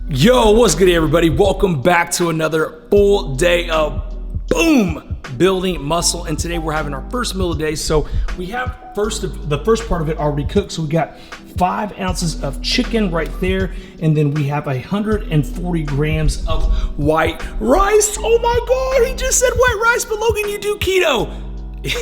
Yo, what's good everybody? Welcome back to another full day of building muscle, and today we're having our first meal of the day. So we have the first part of it already cooked. So we got 5 ounces of chicken right there, and then we have 140 grams of white rice. Oh my god, he just said white rice, but Logan, you do keto.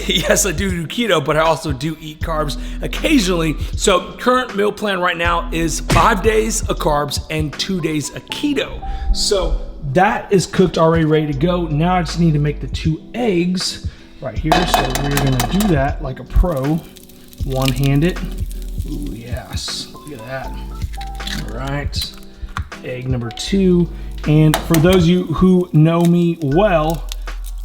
Yes, I do keto, but I also do eat carbs occasionally. So current meal plan right now is 5 days of carbs and 2 days of keto. So that is cooked already, ready to go. Now I just need to make the 2 eggs right here. So we're gonna do that like a pro, one-handed. Ooh, yes, look at that. All right, egg number 2. And for those of you who know me well,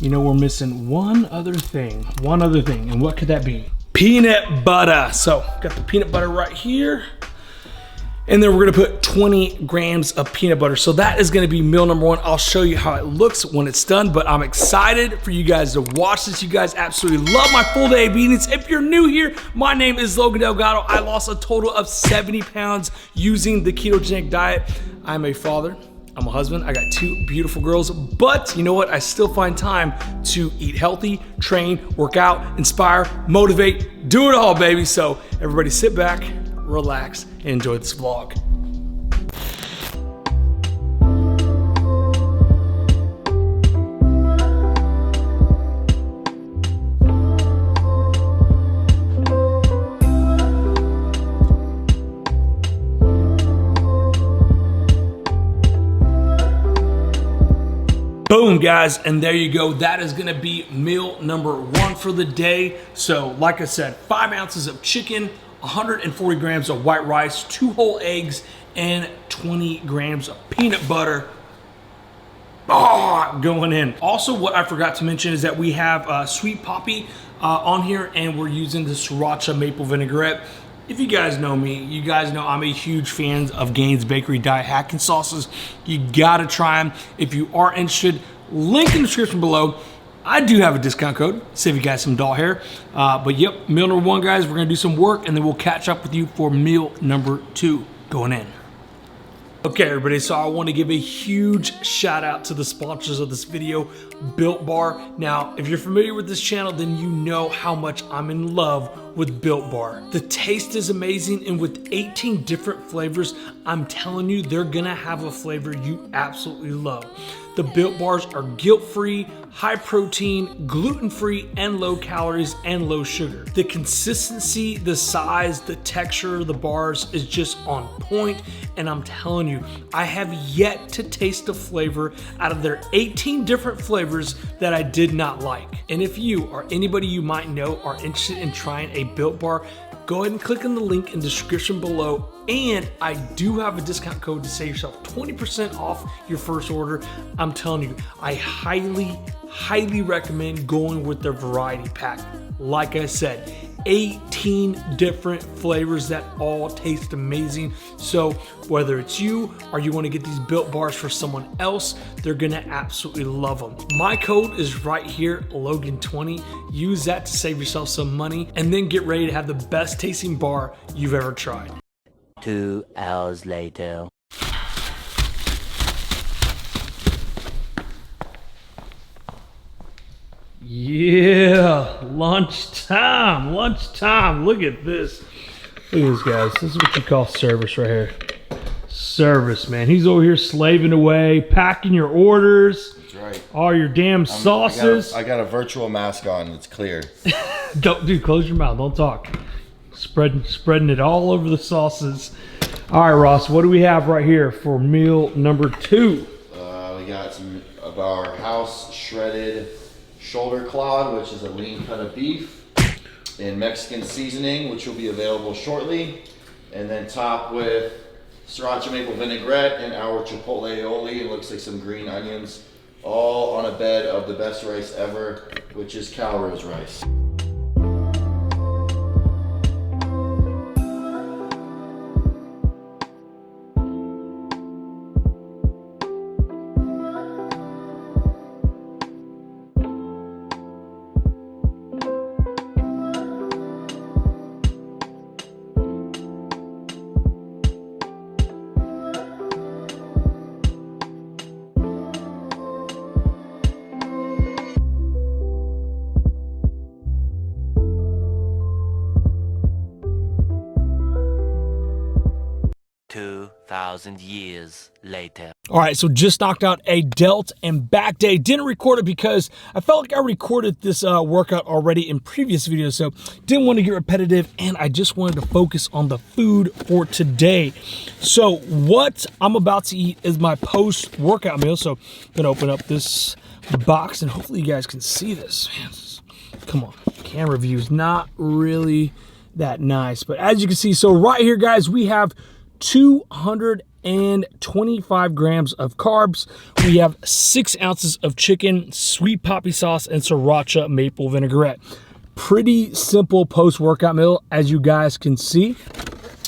you know we're missing one other thing, and what could that be? Peanut butter. So got the peanut butter right here, and then we're gonna put 20 grams of peanut butter. So that is gonna be meal number 1. I'll show you how it looks when it's done, but I'm excited for you guys to watch this. You guys absolutely love my full day of eatings. If you're new here, my name is Logan Delgado. I lost a total of 70 pounds using the ketogenic diet. I'm a father, I'm a husband, I got 2 beautiful girls, but you know what? I still find time to eat healthy, train, work out, inspire, motivate, do it all, baby. So everybody sit back, relax, and enjoy this vlog. Boom, guys, and there you go. That is gonna be meal number 1 for the day. So like I said, 5 ounces of chicken, 140 grams of white rice, 2 whole eggs, and 20 grams of peanut butter. Going in. Also, what I forgot to mention is that we have sweet poppy on here, and we're using the sriracha maple vinaigrette. If you guys know me, you guys know I'm a huge fan of Gaines Bakery diet hacking sauces. You gotta try them. If you are interested, link in the description below. I do have a discount code, save you guys some doll hair. But yep, meal number 1, guys, we're gonna do some work, and then we'll catch up with you for meal number 2 going in. Okay, everybody, so I want to give a huge shout out to the sponsors of this video, Built Bar. Now, if you're familiar with this channel, then you know how much I'm in love with Built Bar. The taste is amazing, and with 18 different flavors, I'm telling you, they're gonna have a flavor you absolutely love. The Built Bars are guilt-free, high protein, gluten-free, and low calories and low sugar. The consistency, the size, the texture of the bars is just on point, and I'm telling you, I have yet to taste a flavor out of their 18 different flavors that I did not like. And if you or anybody you might know are interested in trying a Built Bar, go ahead and click on the link in the description below. And I do have a discount code to save yourself 20% off your first order. I'm telling you, I highly recommend going with their variety pack. Like I said, 18 different flavors that all taste amazing. So whether it's you or you want to get these Built Bars for someone else, they're gonna absolutely love them. My code is right here, Logan20. Use that to save yourself some money, and then get ready to have the best tasting bar you've ever tried. 2 hours later. Yeah, lunchtime. Look at this. Look at this, guys. This is what you call service right here. Service, man. He's over here slaving away, packing your orders. That's right. All your damn sauces. I got a virtual mask on. It's clear. Dude, close your mouth. Don't talk. Spreading it all over the sauces. All right, Ross, what do we have right here for meal number 2? We got some of our house shredded shoulder clod, which is a lean cut of beef in Mexican seasoning, which will be available shortly. And then topped with sriracha maple vinaigrette and our chipotle aioli. It looks like some green onions, all on a bed of the best rice ever, which is Calrose rice. 2,000 years later. All right, so just knocked out a delt and back day. Didn't record it because I felt like I recorded this workout already in previous videos, so didn't want to get repetitive, and I just wanted to focus on the food for today. So what I'm about to eat is my post-workout meal. So I'm gonna open up this box, and hopefully you guys can see this. Man, come on, camera view is not really that nice, but as you can see, so right here, guys, we have 225 grams of carbs. We have 6 ounces of chicken, sweet poppy sauce, and sriracha maple vinaigrette. Pretty simple post-workout meal, as you guys can see.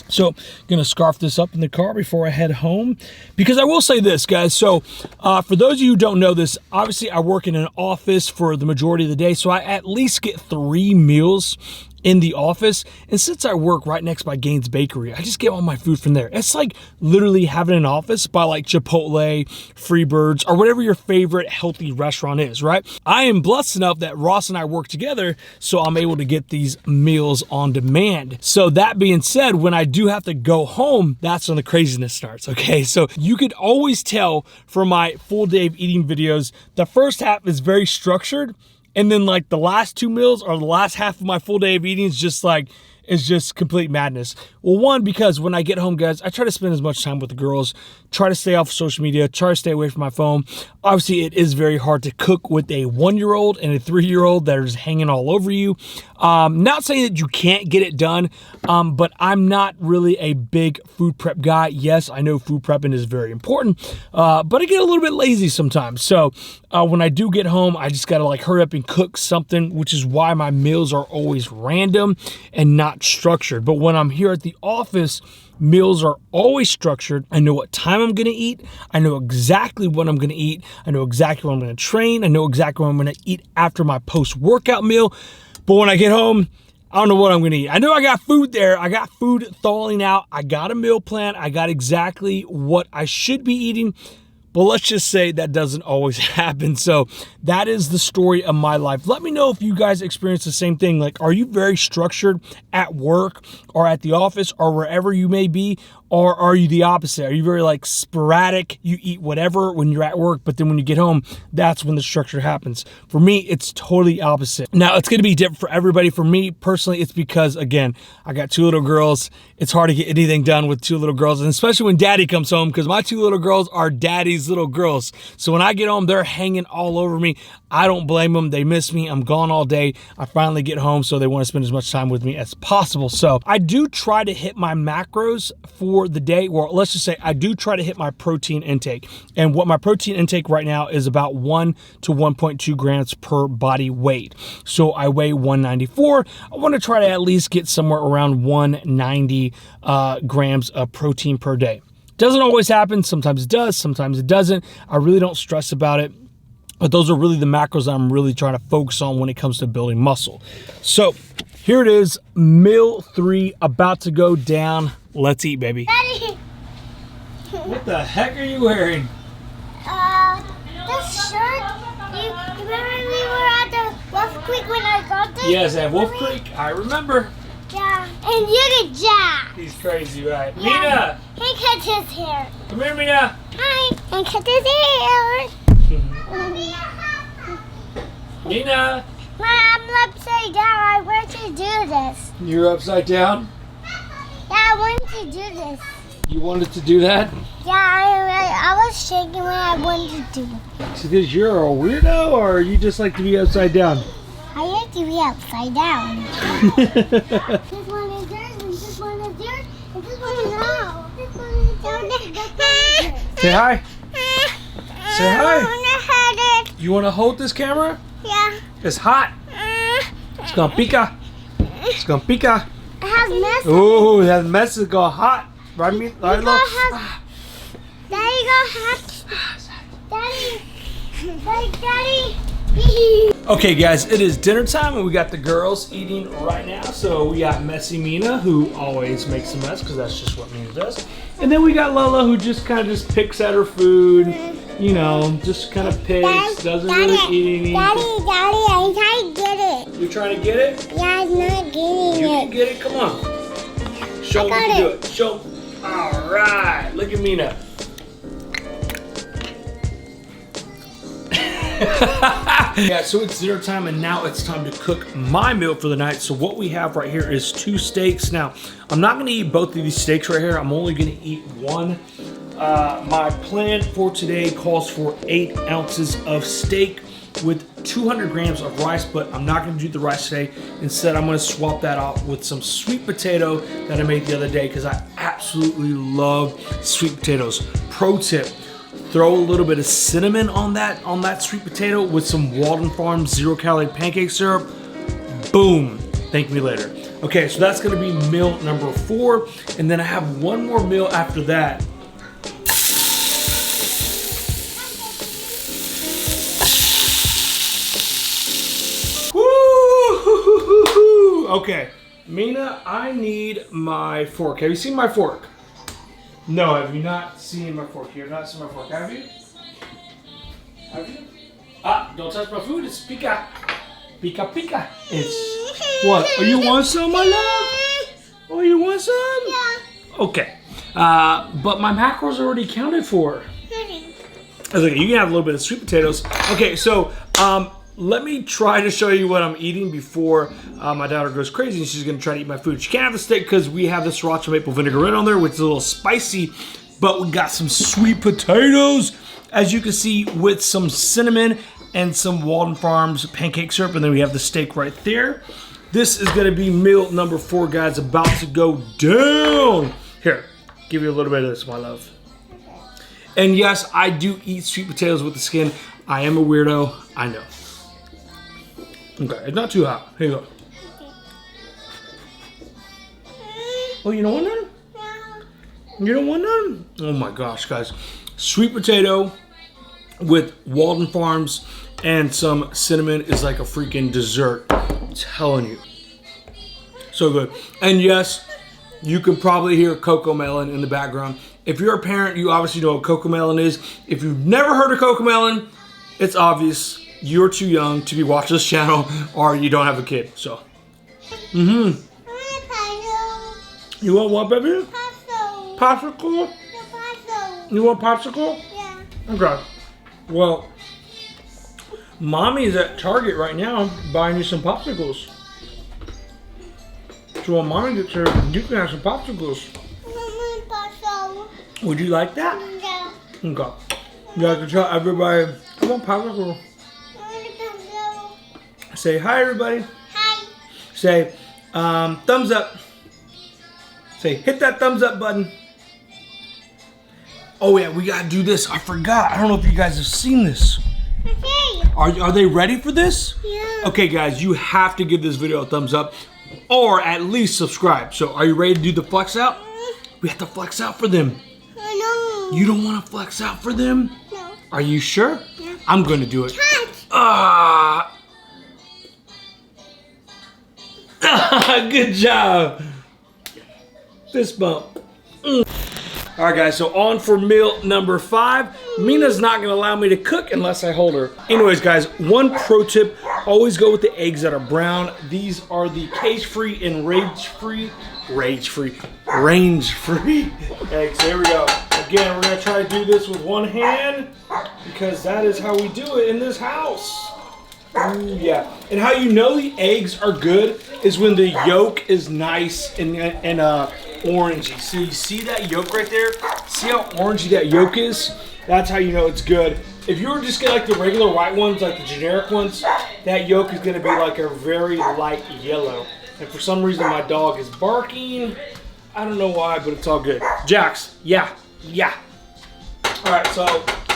So I'm gonna scarf this up in the car before I head home, because I will say this, guys. So for those of you who don't know this, obviously I work in an office for the majority of the day, so I at least get 3 meals in the office. And since I work right next by Gaines Bakery, I just get all my food from there. It's like literally having an office by like Chipotle, Freebirds, or whatever your favorite healthy restaurant is, right? I am blessed enough that Ross and I work together, so I'm able to get these meals on demand. So that being said, when I do have to go home, that's when the craziness starts, okay? So you could always tell from my full day of eating videos, the first half is very structured, and then like the last 2 meals or the last half of my full day of eating is just like, it's just complete madness. Well, one, because when I get home, guys, I try to spend as much time with the girls, try to stay off social media, try to stay away from my phone. Obviously, it is very hard to cook with a 1-year-old and a 3-year-old that are just hanging all over you. Not saying that you can't get it done, but I'm not really a big food prep guy. Yes, I know food prepping is very important, but I get a little bit lazy sometimes. So when I do get home, I just gotta like hurry up and cook something, which is why my meals are always random and not structured. But when I'm here at the office, meals are always structured. I know what time I'm gonna eat. I know exactly what I'm gonna eat. I know exactly what I'm gonna train. I know exactly what I'm gonna eat after my post-workout meal. But when I get home, I don't know what I'm gonna eat. I know I got food there. I got food thawing out. I got a meal plan. I got exactly what I should be eating. But let's just say that doesn't always happen. So that is the story of my life. Let me know if you guys experience the same thing. Like, are you very structured at work or at the office or wherever you may be? Or are you the opposite? Are you very like sporadic? You eat whatever when you're at work, but then when you get home, that's when the structure happens. For me, it's totally opposite. Now, it's gonna be different for everybody. For me, personally, it's because, again, I got 2 little girls. It's hard to get anything done with 2 little girls, and especially when daddy comes home, because my 2 little girls are daddy's little girls. So when I get home, they're hanging all over me. I don't blame them. They miss me. I'm gone all day. I finally get home, so they want to spend as much time with me as possible. So I do try to hit my macros for the day, or let's just say I do try to hit my protein intake. And what my protein intake right now is about 1 to 1.2 grams per body weight. So I weigh 194. I want to try to at least get somewhere around 190 grams of protein per day. Doesn't always happen. Sometimes it does, sometimes it doesn't. I really don't stress about it. But those are really the macros I'm really trying to focus on when it comes to building muscle. So here it is, meal 3 about to go down. Let's eat, baby. Daddy. What the heck are you wearing? This shirt. You remember we were at the Wolf Creek when I got this? Yes, at Wolf Creek. I remember. Yeah. And look at Jack. He's crazy, right? Yeah. Mina! He cut his hair. Come here, Mina. Hi. And cut his hair. Mina! I'm upside down. I want to do this. You're upside down? Yeah, I want to do this. You wanted to do that? Yeah, I was shaking when I wanted to do it. It's because you're a weirdo, or you just like to be upside down? I like to be upside down. This one is yours, and this one is yours, and this one is yours. This one is yours. Say hi. Say hi. I want to You want to hold this camera? Yeah. It's hot. It's gonna pica. It's gonna pica. It has mess. Ooh, that mess is gonna hot. Right, me? Right, look. Daddy go hot. Daddy. Okay, guys, it is dinner time, and we got the girls eating right now. So we got Messy Mina, who always makes a mess, because that's just what Mina does. And then we got Lola, who just kind of just picks at her food. You know, just kind of picks, doesn't really eat anything. Daddy, I'm trying to get it. You trying to get it? Yeah, I'm not getting You it. can get it. Come on. Show them you can do it. Show 'em. All right, look at Mina. Yeah, so it's dinner time and now it's time to cook my meal for the night. So what we have right here is 2 steaks. Now, I'm not gonna eat both of these steaks right here. I'm only gonna eat one. My plan for today calls for 8 ounces of steak with 200 grams of rice, but I'm not gonna do the rice today. Instead, I'm gonna swap that out with some sweet potato that I made the other day because I absolutely love sweet potatoes. Pro tip, throw a little bit of cinnamon on that sweet potato with some Walden Farms 0-calorie pancake syrup. Boom, thank me later. Okay, so that's gonna be meal number 4. And then I have one more meal after that. Woo! Okay, Mina, I need my fork. Have you seen my fork? No, have you not seen my fork? You have not seen my fork, have you? Have you? Ah, don't touch my food. It's pica. Pica pica. It's what? Oh, you want some, my love? Oh, you want some? Yeah. Okay. But my macros are already counted for. Okay, you can have a little bit of sweet potatoes. Okay, so let me try to show you what I'm eating before my daughter goes crazy and she's gonna try to eat my food. She can't have the steak because we have the sriracha maple vinaigrette on there, which is a little spicy, but we got some sweet potatoes, as you can see, with some cinnamon and some Walden Farms pancake syrup, and then we have the steak right there. This is gonna be meal number 4, guys, about to go down. Here, give you a little bit of this, my love. And yes, I do eat sweet potatoes with the skin. I am a weirdo, I know. Okay, it's not too hot. Here you go. Oh, you don't want none? No. You don't want none? Oh my gosh, guys. Sweet potato with Walden Farms and some cinnamon is like a freaking dessert. I'm telling you. So good. And yes, you can probably hear Coco Melon in the background. If you're a parent, you obviously know what Coco Melon is. If you've never heard of Coco Melon, it's obvious. You're too young to be watching this channel, or you don't have a kid, so. I want You want what, baby? a popsicle. Popsicle? The popsicle. You want popsicle? Yeah. Okay. Well, Mommy's at Target right now buying you some popsicles. So when Mommy gets here, you can have some popsicles. I want a popsicle. Would you like that? Yeah. Okay. You have to tell everybody, I want popsicle. I want a popsicle. Say hi, everybody. Hi. Say, thumbs up. Say, hit that thumbs up button. Oh yeah, we gotta do this. I forgot. I don't know if you guys have seen this. Okay. Are they ready for this? Yeah. Okay, guys, you have to give this video a thumbs up, or at least subscribe. So, are you ready to do the flex out? We have to flex out for them. I know. You don't want to flex out for them? No. Are you sure? Yeah. I'm gonna do it. Touch. Ah! Good job. Fist bump. All right, guys, so on for meal number 5. Mina's not gonna allow me to cook unless I hold her. Anyways, guys, one pro tip, always go with the eggs that are brown. These are the cage-free and range-free eggs. There we go. Again, we're gonna try to do this with one hand because that is how we do it in this house. Ooh, yeah. And how you know the eggs are good is when the yolk is nice and orangey. So you see that yolk right there? See how orangey that yolk is? That's how you know it's good. If you were just get like the regular white ones, like the generic ones, that yolk is gonna be like a very light yellow. And for some reason my dog is barking. I don't know why, but it's all good. Jax, yeah. All right, so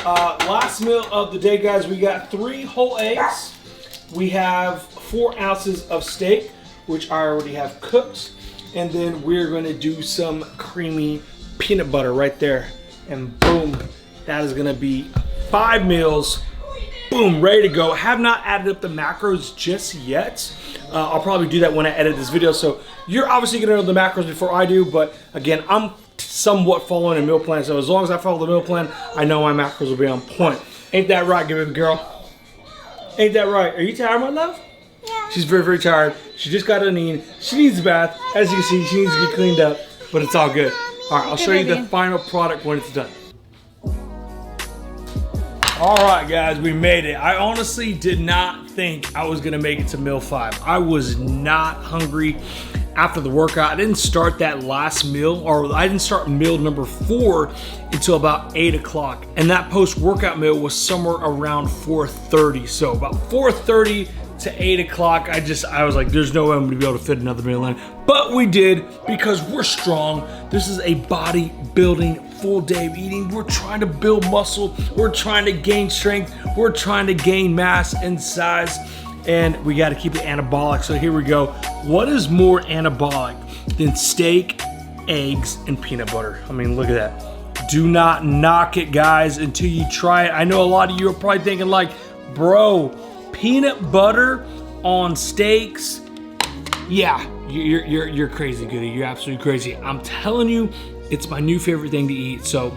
last meal of the day, guys, we got 3 whole eggs. We have 4 ounces of steak, which I already have cooked. And then we're gonna do some creamy peanut butter right there. And boom, that is gonna be 5 meals. Boom, ready to go. Have not added up the macros just yet. I'll probably do that when I edit this video. So you're obviously gonna know the macros before I do, but again, I'm somewhat following a meal plan. So as long as I follow the meal plan, I know my macros will be on point. Ain't that right, baby girl? Ain't that right? Are you tired, my love? Yeah. She's very, very tired. She just got an eat. She needs a bath. As you can see, she needs to get cleaned up, but it's all good. Mommy. All right, I'll show you the final product when it's done. All right, guys, we made it. I honestly did not think I was gonna make it to meal 5. I was not hungry after the workout. I didn't start that last meal, or I didn't start meal number 4 until about 8 o'clock. And that post-workout meal was somewhere around 4:30. So about 4:30 to 8 o'clock, I was like, there's no way I'm gonna be able to fit another meal in. But we did, because we're strong. This is a bodybuilding full day of eating. We're trying to build muscle. We're trying to gain strength. We're trying to gain mass and size. And we got to keep it anabolic. So here we go. What is more anabolic than steak, eggs, and peanut butter? I mean, look at that. Do not knock it, guys, until you try it. I know a lot of you are probably thinking like, bro, peanut butter on steaks? Yeah, you're crazy, Goody. You're absolutely crazy. I'm telling you, it's my new favorite thing to eat. So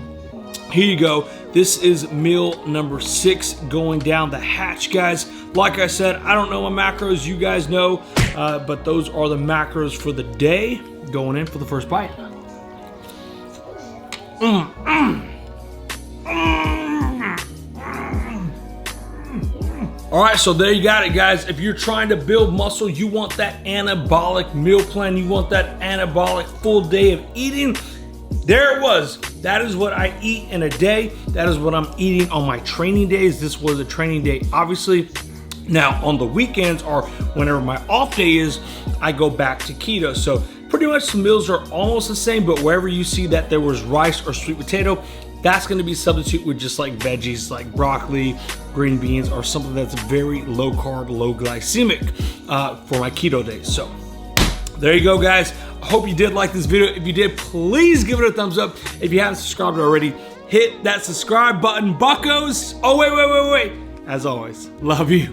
here you go. This is meal number 6 going down the hatch, guys. Like I said, I don't know my macros. You guys know, but those are the macros for the day. Going in for the first bite. All right, so there you got it, guys. If you're trying to build muscle, you want that anabolic meal plan, you want that anabolic full day of eating, there it was. That is what I eat in a day. That is what I'm eating on my training days. This was a training day, obviously. Now, on the weekends or whenever my off day is, I go back to keto. So pretty much the meals are almost the same, but wherever you see that there was rice or sweet potato, that's gonna be substitute with just like veggies, like broccoli, green beans, or something that's very low carb, low glycemic for my keto days. So there you go, guys. I hope you did like this video. If you did, please give it a thumbs up. If you haven't subscribed already, hit that subscribe button, buckos. Oh, wait. As always, love you.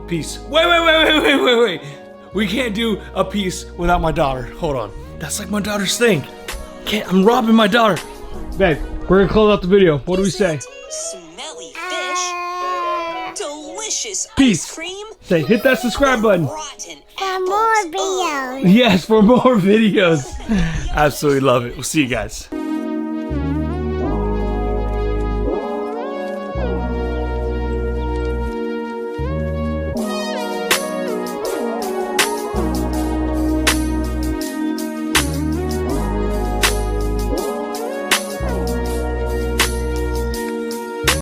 Peace. Wait. We can't do a piece without my daughter. Hold on. That's like my daughter's thing. I'm robbing my daughter. Babe, we're gonna close out the video. What do we say? Smelly fish. Delicious Peace. ice cream. Say, hit that subscribe button. Rotten For more videos. Yes, for more videos. Absolutely love it. We'll see you guys.